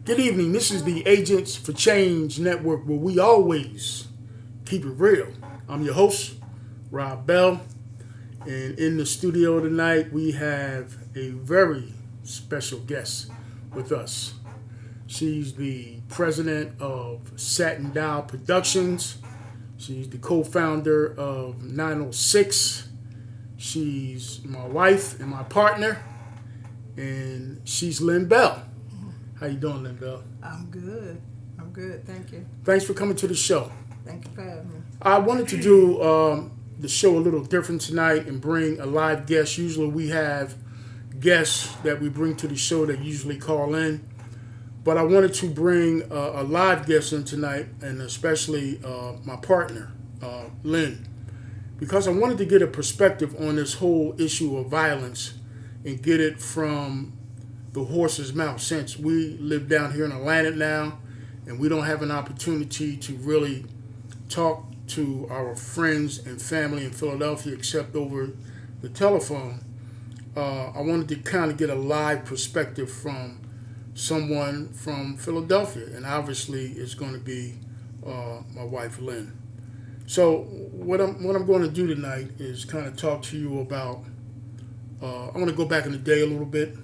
Good evening. This is the Agents for Change Network where we always keep it real. I'm your host, Rob Bell. And in the studio tonight, we have a very special guest with us. She's the president of Satin Dial Productions. She's the co-founder of 906. She's my wife and my partner. And she's Lynne Bell. How you doing, Lynne Bell? I'm good. Thank you. Thanks for coming to the show. Thank you for having me. I wanted to do the show a little different tonight and bring a live guest. Usually we have guests that we bring to the show that usually call in. But I wanted to bring a live guest in tonight, and especially my partner, Lynne, because I wanted to get a perspective on this whole issue of violence and get it from the horse's mouth, since we live down here in Atlanta now and we don't have an opportunity to really talk to our friends and family in Philadelphia except over the telephone. I wanted to kind of get a live perspective from someone from Philadelphia, and obviously it's going to be my wife Lynne. So what I'm going to do tonight is kind of talk to you about I want to go back in the day a little bit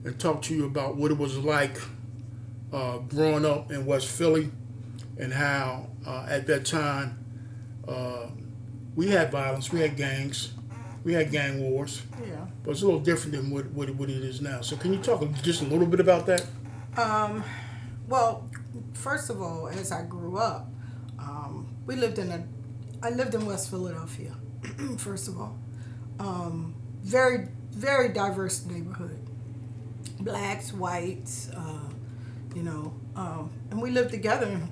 and talk to you about what it was like growing up in West Philly, and how at that time we had violence, we had gangs, we had gang wars. Yeah. But it's a little different than what it is now. So can you talk just a little bit about that? Well, first of all, as I grew up, I lived in West Philadelphia. First of all, very, very diverse neighborhood. Blacks, whites, and we lived together in,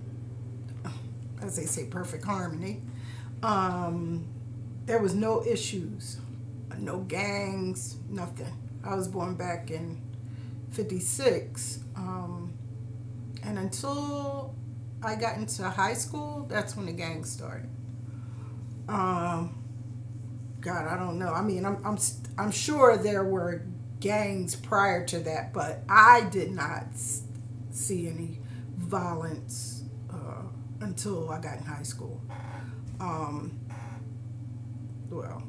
as they say, perfect harmony. There was no issues, no gangs, nothing. I was born back in 56, and until I got into high school, that's when the gangs started. God, I don't know. I mean, I'm sure there were gangs prior to that, but I did not see any violence until I got in high school. Well,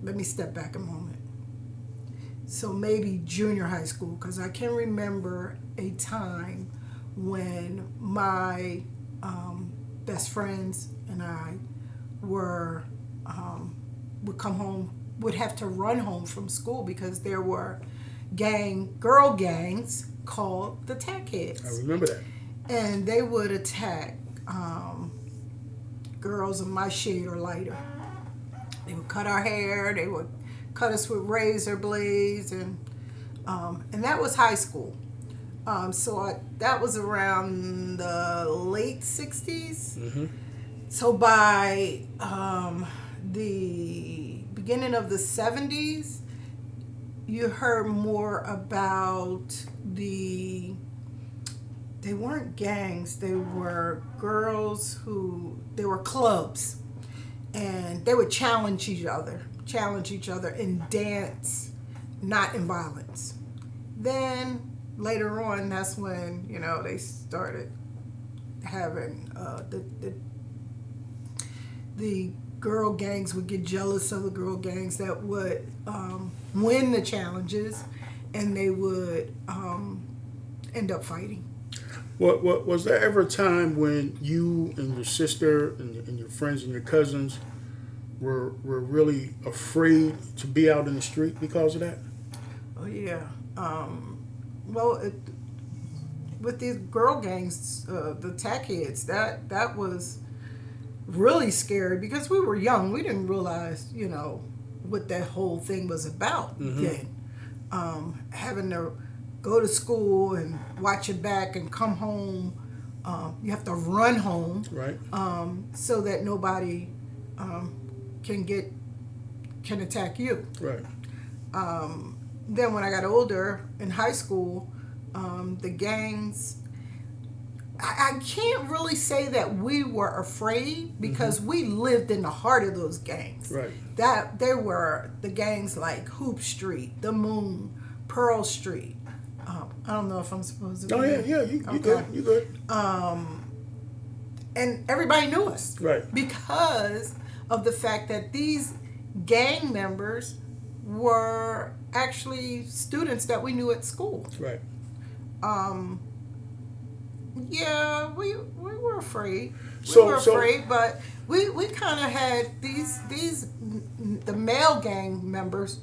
let me step back a moment. So maybe junior high school, because I can remember a time when my best friends and I would come home, would have to run home from school because there were girl gangs called the Tack Heads. I remember that. And they would attack girls of my shade or lighter. They would cut our hair, they would cut us with razor blades, and that was high school. That was around the late 60s. Mm-hmm. So by the beginning of the 70s, you heard more about they weren't gangs, they were they were clubs, and they would challenge each other in dance, not in violence. Then later on, that's when, they started having the girl gangs would get jealous of the girl gangs that would win the challenges, and they would end up fighting. What was there ever a time when you and your sister and your friends and your cousins were really afraid to be out in the street because of that? Oh yeah. With these girl gangs, the Tack Heads, that was really scary because we were young. We didn't realize, what that whole thing was about then. Having to go to school and watch your back and come home. You have to run home, right? So that nobody can attack you. Right. Then when I got older in high school, the gangs, I can't really say that we were afraid because we lived in the heart of those gangs. Right. That there were the gangs like Hoop Street, The Moon, Pearl Street, I don't know if I'm supposed to. Oh yeah, you Okay. good, you good. And everybody knew us, Right. because of the fact that these gang members were actually students that we knew at school. Right. Yeah, we were afraid. So- We were so- afraid, but we kind of had these the male gang members.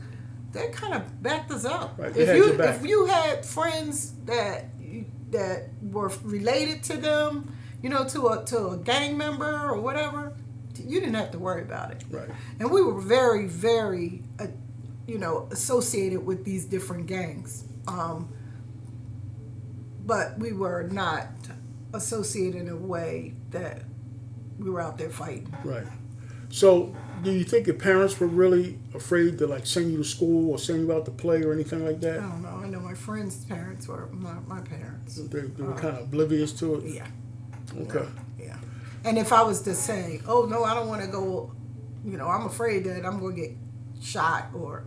They kind of backed us up. Right, they had your back. If you had friends that were related to them, to a gang member or whatever, you didn't have to worry about it. Right. And we were very, very, associated with these different gangs. But we were not associated in a way that we were out there fighting. Right. So, do you think your parents were really afraid to like send you to school or send you out to play or anything like I that? don't know. I know my friends' parents were my parents. They were kind of oblivious to it. Yeah. Okay. Yeah. And if I was to say, oh, no, I don't want to go, I'm afraid that I'm going to get shot or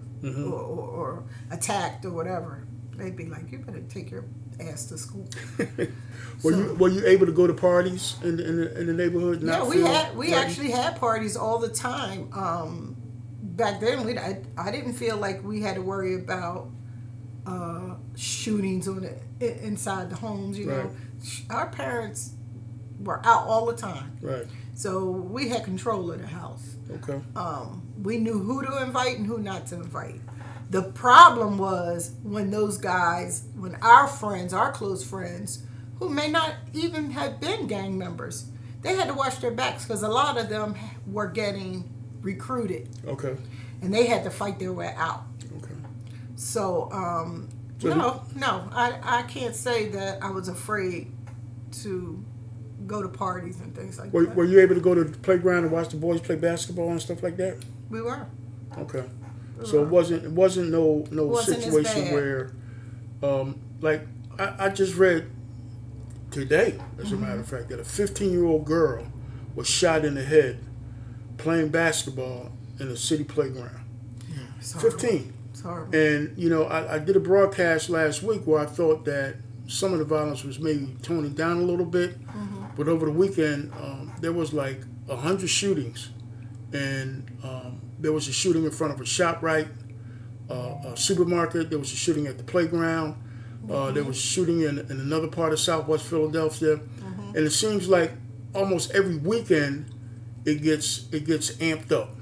attacked or whatever, they'd be like, you better take your ass to school. Were you able to go to parties in the neighborhood? Yeah, we actually had parties all the time. Back then, I didn't feel like we had to worry about shootings inside the homes. Right. Our parents were out all the time, Right. so we had control of the house. Okay. We knew who to invite and who not to invite. The problem was when our friends, our close friends, who may not even have been gang members, they had to watch their backs because a lot of them were getting recruited. Okay. And they had to fight their way out. Okay. So, I can't say that I was afraid to go to parties and things like that. Were you able to go to the playground and watch the boys play basketball and stuff like that? We were. Okay. So it wasn't no Wasn't as situation bad. where, like I just read today, as a matter of fact, that a 15-year-old girl was shot in the head playing basketball in a city playground. It's horrible. 15. It's horrible. And I did a broadcast last week where I thought that some of the violence was maybe toning down a little bit, but over the weekend there was like 100 shootings, and there was a shooting in front of a ShopRite, a supermarket. There was a shooting at the playground. There was a shooting in another part of Southwest Philadelphia, and it seems like almost every weekend it gets amped up.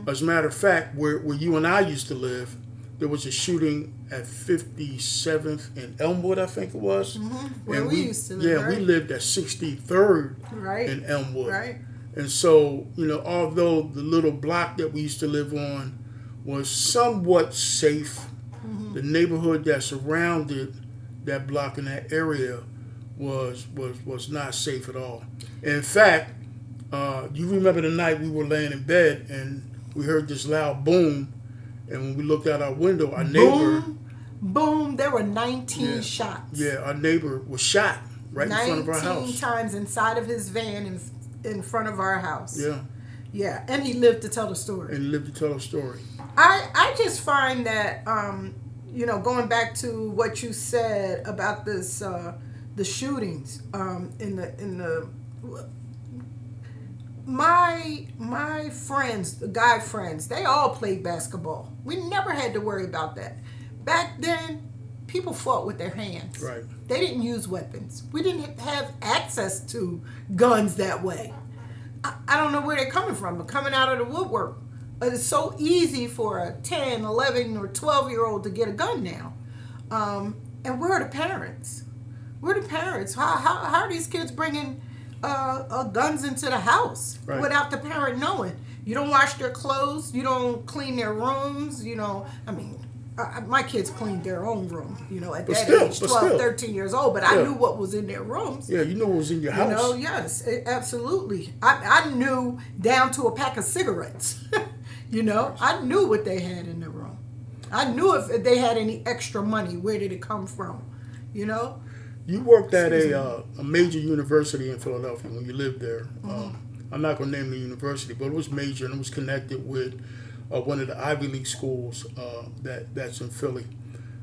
As a matter of fact, where you and I used to live, there was a shooting at 57th and Elmwood, I think it was. Where and we used to live. Yeah, right? we lived at 63rd Right. in Elmwood. Right. And so, although the little block that we used to live on was somewhat safe, the neighborhood that surrounded that block in that area was not safe at all. In fact, you remember the night we were laying in bed and we heard this loud boom, and when we looked out our window, our neighbor... Boom, there were 19 shots. Yeah, our neighbor was shot right in front of our house. 19 times inside of his van in front of our house. Yeah. Yeah, and he lived to tell the story. And lived to tell a story. I just find that, going back to what you said about this, the shootings my friends, the guy friends, they all played basketball. We never had to worry about that. Back then, people fought with their hands. Right. They didn't use weapons. We didn't have access to guns that way. I don't know where they're coming from, but coming out of the woodwork. It's so easy for a 10, 11, or 12-year-old to get a gun now. And where are the parents? Where are the parents? How are these kids bringing guns into the house without the parent knowing? You don't wash their clothes. You don't clean their rooms. My kids cleaned their own room, at that age, 12, 13 years old. But I knew what was in their rooms. Yeah, you knew what was in your house. Yes, absolutely. I knew down to a pack of cigarettes. I knew what they had in their room. I knew if they had any extra money, where did it come from, You worked at a major university in Philadelphia when you lived there. I'm not going to name the university, but it was major and it was connected with one of the Ivy League schools that's in Philly.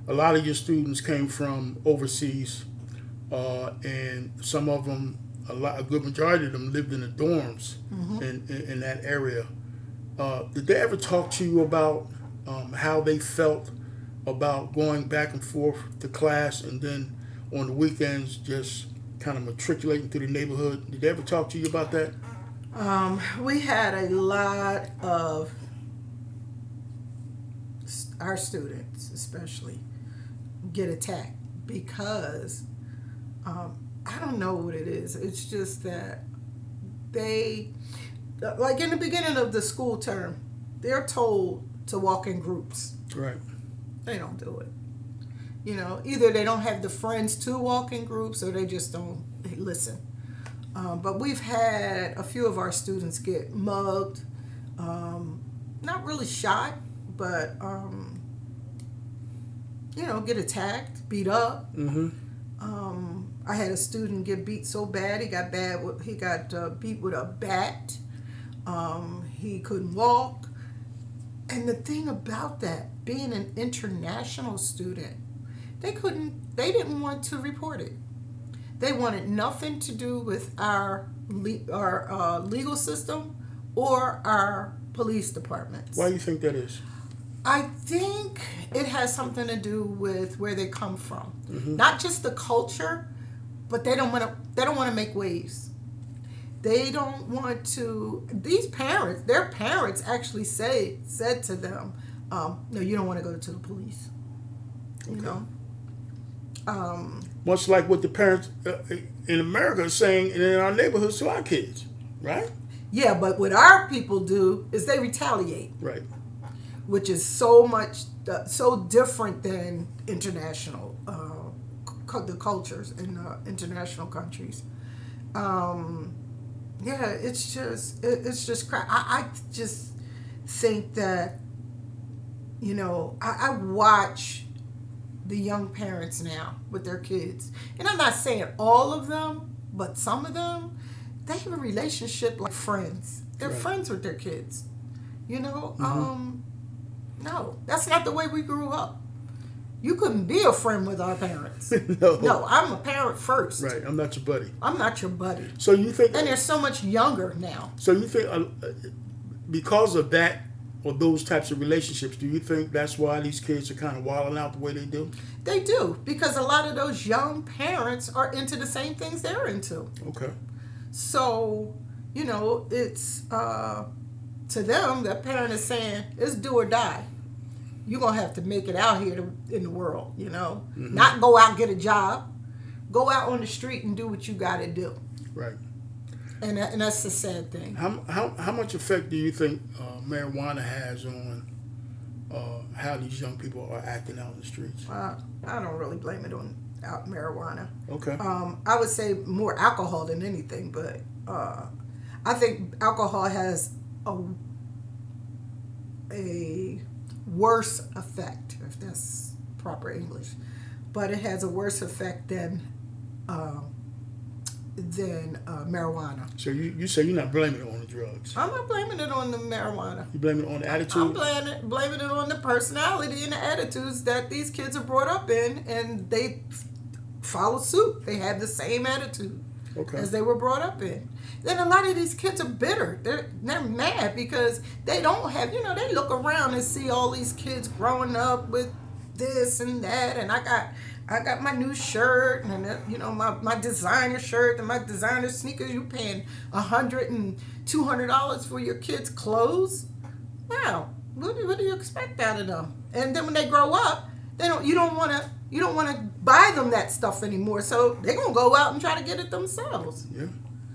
a lot of your students came from overseas, and some of them, a good majority of them lived in the dorms in that area. Did they ever talk to you about how they felt about going back and forth to class, and then on the weekends just kind of matriculating through the neighborhood? Did they ever talk to you about that? We had a lot of our students, especially, get attacked because I don't know what it is. It's just that they, like in the beginning of the school term, they're told to walk in groups. Right. They don't do it. You know, either they don't have the friends to walk in groups or they just don't listen. But we've had a few of our students get mugged, not really shot, but, get attacked, beat up. I had a student get beat so bad, he got beat with a bat. He couldn't walk. And the thing about that, being an international student, they didn't want to report it. They wanted nothing to do with our legal system or our police departments. Why do you think that is? I think it has something to do with where they come from. Not just the culture, but they don't want to make waves. They don't want to. These parents, their parents actually said to them, "No, you don't want to go to the police." You know. Much like what the parents in America are saying in our neighborhoods to our kids, right? Yeah, but what our people do is they retaliate. Right. Which is so different than international, the cultures in international countries. It's just crap. I just think that, I watch the young parents now with their kids. And I'm not saying all of them, but some of them, they have a relationship like friends. They're friends with their kids. No, that's not the way we grew up. You couldn't be a friend with our parents. No, I'm a parent first. Right, I'm not your buddy. I'm not your buddy. So you think... And they're so much younger now. So you think because of that, or those types of relationships, do you think that's why these kids are kind of wilding out the way they do? They do, because a lot of those young parents are into the same things they're into. Okay. So, it's, to them, the parent is saying, it's do or die. You're going to have to make it out here in the world, Not go out and get a job. Go out on the street and do what you got to do. Right. And that's the sad thing. How much effect do you think marijuana has on how these young people are acting out in the streets? I don't really blame it on marijuana. Okay. I would say more alcohol than anything, but I think alcohol has a worse effect, if that's proper English. But it has a worse effect than marijuana. So you say you're not blaming it on the drugs? I'm not blaming it on the marijuana. You blame it on the attitude? I'm blaming it on the personality and the attitudes that these kids are brought up in, and they follow suit. They have the same attitude as they were brought up in. Then a lot of these kids are bitter. They're mad because they don't have, they look around and see all these kids growing up with this and that, and I got my new shirt and my designer shirt and my designer sneakers. You paying $100 and $200 for your kids' clothes? Wow, what do you expect out of them? And then when they grow up, you don't want to buy them that stuff anymore. So they're gonna go out and try to get it themselves. Yeah,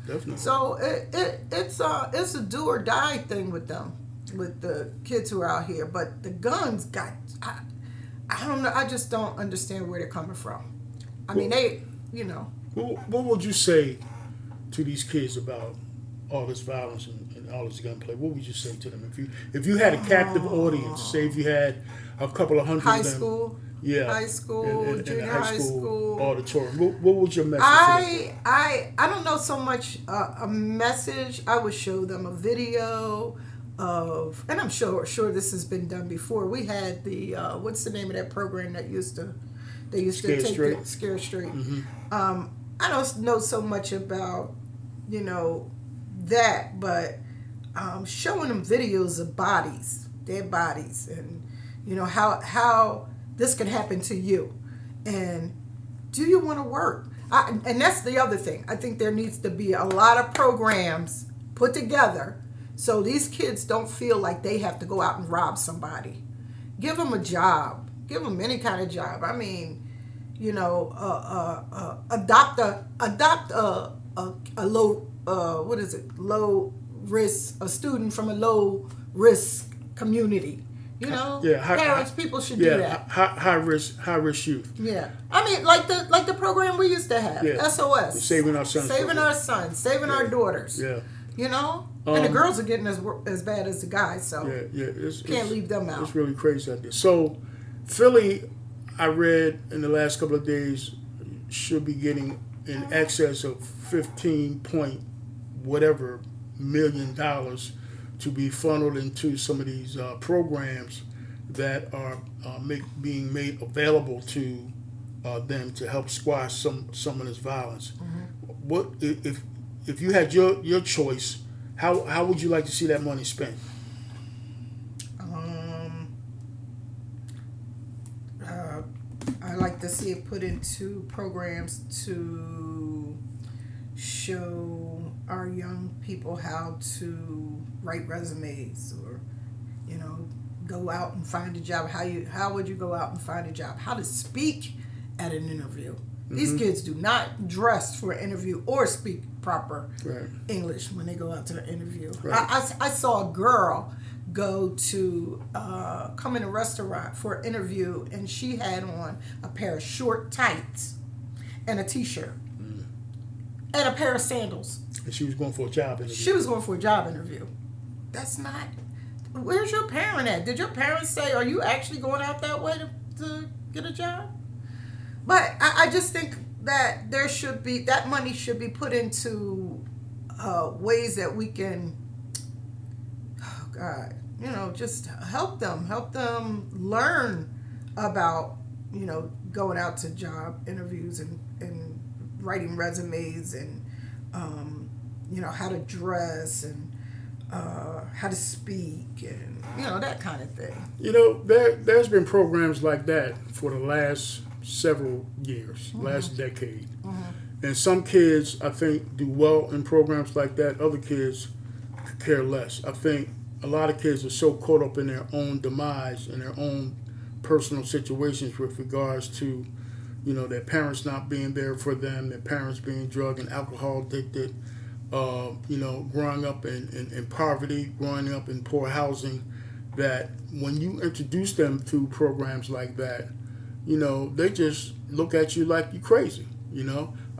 definitely. So it's a do or die thing with them, with the kids who are out here. But the guns got. I don't know. I just don't understand where they're coming from. I mean, What would you say to these kids about all this violence and all this gunplay? What would you say to them if you had a captive audience? Say if you had a couple of hundred high of them. School, Yeah. High school, in junior the high school. auditorium. What was your message to them? I don't know so much a message. I would show them a video and I'm sure this has been done before. We had the what's the name of that program that they used to take Straight. Scare Straight. Mm-hmm. I don't know so much about that, but showing them videos of dead bodies, and how this can happen to you, and do you want to work? And that's the other thing. I think there needs to be a lot of programs put together so these kids don't feel like they have to go out and rob somebody. Give them a job. Give them any kind of job. I mean, adopt a low low risk, a student from a low risk community. People should do that. High risk youth. Yeah, I mean, like the program we used to have, SOS, saving our sons, saving our daughters. Yeah, and the girls are getting as bad as the guys, so can't leave them out. It's really crazy out there. So, Philly, I read in the last couple of days, should be getting in excess of 15 point whatever $million to be funneled into some of these programs that are being made available to them to help squash some of this violence. Mm-hmm. What if you had your choice? How would you like to see that money spent? I like to see it put into programs to show our young people how to write resumes, or go out and find a job. How would you go out and find a job? How to speak at an interview. Mm-hmm. These kids do not dress for an interview or speak proper English when they go out to an interview. Right. I saw a girl go to come in a restaurant for an interview, and she had on a pair of short tights and a t-shirt and a pair of sandals. And she was going for a job interview. That's not. Where's your parent at? Did your parents say, are you actually going out that way to get a job? But I just think that that money should be put into ways that we can, just help them learn about, going out to job interviews and writing resumes, and, how to dress, and how to speak, and, that kind of thing. There's been programs like that for the last several years, mm-hmm. last decade. Mm-hmm. And some kids, I think, do well in programs like that. Other kids could care less. I think a lot of kids are so caught up in their own demise and their own personal situations with regards to, their parents not being there for them, their parents being drug and alcohol addicted, growing up in poverty, growing up in poor housing, that when you introduce them to programs like that, they just look at you like you're crazy.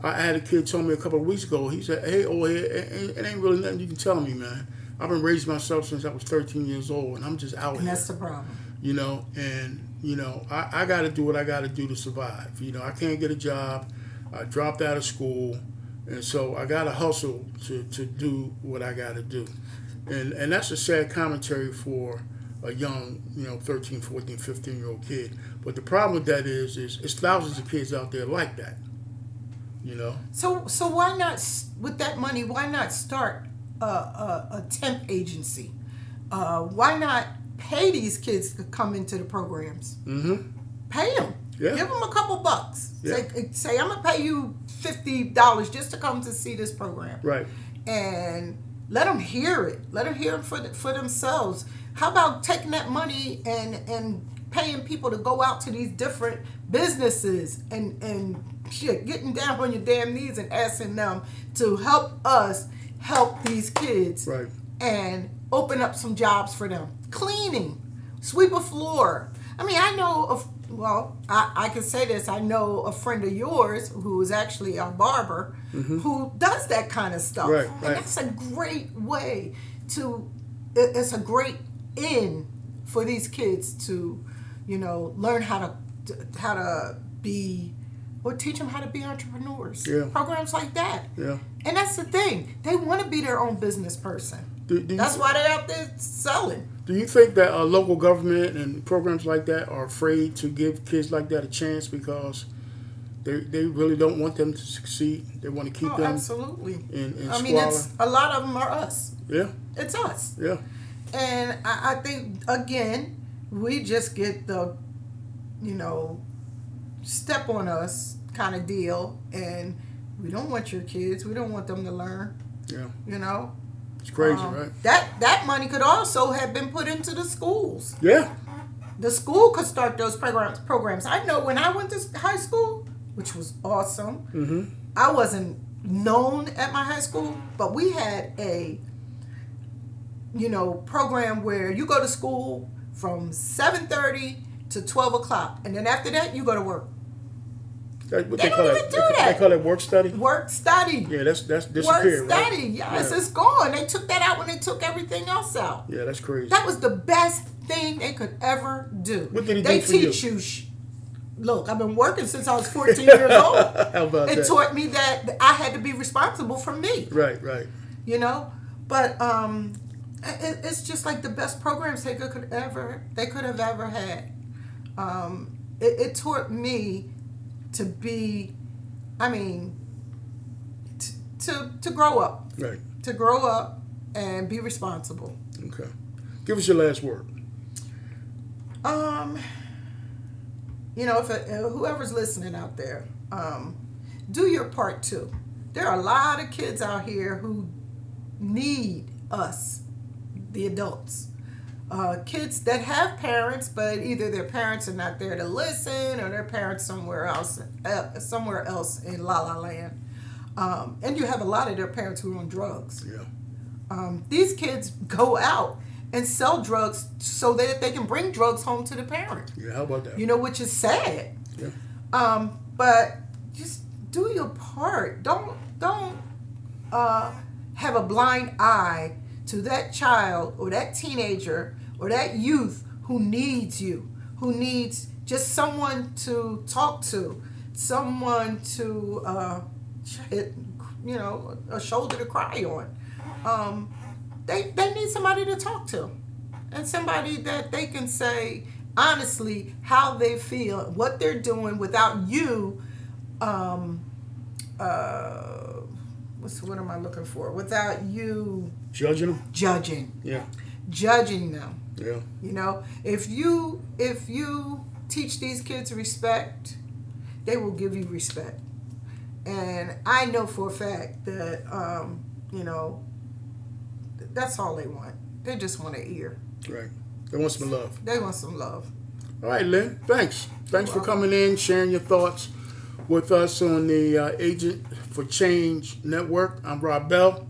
I had a kid tell me a couple of weeks ago, he said, hey, it ain't really nothing you can tell me, man. I've been raising myself since I was 13 years old, and I'm just out here. And that's the problem. I got to do what I got to do to survive. I can't get a job. I dropped out of school, and so I got to hustle to do what I got to do. And that's a sad commentary for a young, 13, 14, 15-year-old kid. But the problem with that is it's thousands of kids out there like that, So why not, with that money, why not start a temp agency? Why not pay these kids to come into the programs? Mm-hmm. Pay them. Yeah. Give them a couple bucks. Yeah. Say, I'm going to pay you $50 just to come to see this program. Right. And let them hear it. Let them hear it for themselves. How about taking that money and paying people to go out to these different businesses and getting down on your damn knees and asking them to help us help these kids, right, and open up some jobs for them. Cleaning, sweep a floor. I mean, I know I can say this. I know a friend of yours who is actually a barber, mm-hmm. who does that kind of stuff. Right. And that's a great way it's a great in for these kids to, learn how to be, or teach them how to be entrepreneurs. Yeah. Programs like that. Yeah. And that's the thing. They want to be their own business person. That's why they're out there selling. Do you think that local government and programs like that are afraid to give kids like that a chance because they really don't want them to succeed? They want to keep them absolutely in I squalor? mean, a lot of them are us. Yeah. It's us. Yeah. And I think, again, we just get the, step on us kind of deal. And we don't want your kids. We don't want them to learn. Yeah. It's crazy, right? That money could also have been put into the schools. Yeah. The school could start those programs. I know when I went to high school, which was awesome. Mm-hmm. I wasn't known at my high school, but we had a program where you go to school from 7:30 to 12 o'clock, and then after that you go to work. They don't even do that. They call it work study. Work study. Yeah, that's disappeared. Work study. Right? Yes, yeah. It's gone. They took that out when they took everything else out. Yeah, that's crazy. That was the best thing they could ever do. What did he do for you? They teach you. Look, I've been working since I was 14 years old. How about that? It taught me that I had to be responsible for me. Right. But it's just like the best programs they could have ever had. It taught me to be, to grow up. Right. To grow up and be responsible. Okay. Give us your last word. If whoever's listening out there, do your part too. There are a lot of kids out here who need us, the adults. Kids that have parents, but either their parents are not there to listen, or their parents somewhere else in La La Land. And you have a lot of their parents who are on drugs. Yeah. These kids go out and sell drugs so that they can bring drugs home to the parent. Yeah, how about that? Which is sad. Yeah. But just do your part. Don't have a blind eye to that child or that teenager or that youth who needs you, who needs just someone to talk to, someone to, a shoulder to cry on. They need somebody to talk to, and somebody that they can say honestly how they feel, what they're doing without you. What am I looking for? Without you judging them. Yeah. Judging them. Yeah. If you teach these kids respect, they will give you respect. And I know for a fact that that's all they want. They just want an ear. Right. They want some love. They want some love. All right, Lynn. Thanks for coming in, sharing your thoughts with us on the Agent for Change Network. I'm Rob Bell.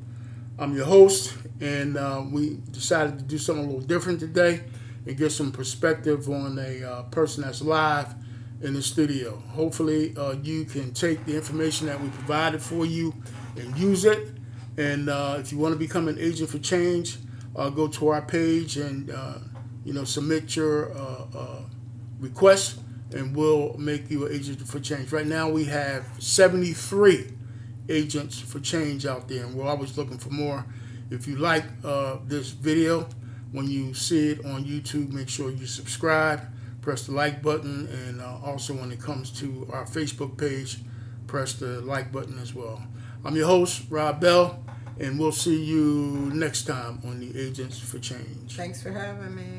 I'm your host, and we decided to do something a little different today and get some perspective on a person that's live in the studio. Hopefully, you can take the information that we provided for you and use it. And if you want to become an agent for change, go to our page and submit your request, and we'll make you an agent for change. Right now, we have 73 agents for change out there, and we're always looking for more. If you like this video, when you see it on YouTube, make sure you subscribe, press the like button, and also when it comes to our Facebook page, press the like button as well. I'm your host, Rob Bell, and we'll see you next time on the Agents for Change. Thanks for having me.